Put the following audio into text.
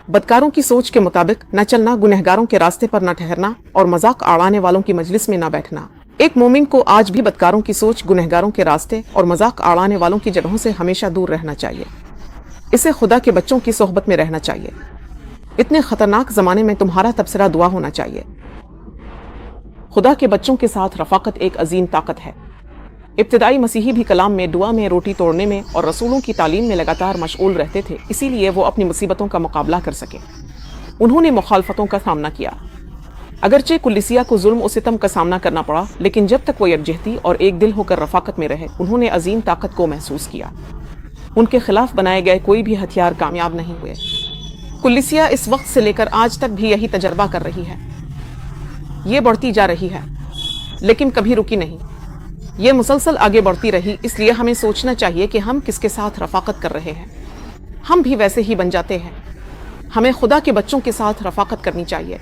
بدکاروں کی سوچ کے مطابق نہ چلنا، گنہگاروں کے راستے پر نہ ٹھہرنا اور مذاق اڑانے والوں کی مجلس میں نہ بیٹھنا۔ ایک مومن کو آج بھی بدکاروں کی سوچ، گنہگاروں کے راستے اور مذاق اڑانے والوں کی جگہوں سے ہمیشہ دور رہنا چاہیے۔ اسے خدا کے بچوں کی صحبت میں رہنا چاہیے۔ اتنے خطرناک زمانے میں تمہارا تبصرہ دعا ہونا چاہیے۔ خدا کے بچوں کے ساتھ رفاقت ایک عظیم طاقت ہے۔ ابتدائی مسیحی بھی کلام میں، دعا میں، روٹی توڑنے میں اور رسولوں کی تعلیم میں لگاتار مشغول رہتے تھے، اسی لیے وہ اپنی مصیبتوں کا مقابلہ کر سکے۔ انہوں نے مخالفتوں کا سامنا کیا، اگرچہ کلیسیا کو ظلم و ستم کا سامنا کرنا پڑا، لیکن جب تک وہ یکجہتی اور ایک دل ہو کر رفاقت میں رہے، انہوں نے عظیم طاقت کو محسوس کیا۔ ان کے خلاف بنائے گئے کوئی بھی ہتھیار کامیاب نہیں ہوئے۔ کلیسیا اس وقت سے لے کر آج تک بھی یہی تجربہ کر رہی ہے۔ یہ بڑھتی جا رہی ہے، لیکن کبھی رکی نہیں۔ یہ مسلسل آگے بڑھتی رہی، اس لیے ہمیں سوچنا چاہیے کہ ہم کس کے ساتھ رفاقت کر رہے ہیں۔ ہم بھی ویسے ہی بن جاتے ہیں۔ ہمیں خدا کے بچوں کے ساتھ رفاقت کرنی چاہیے۔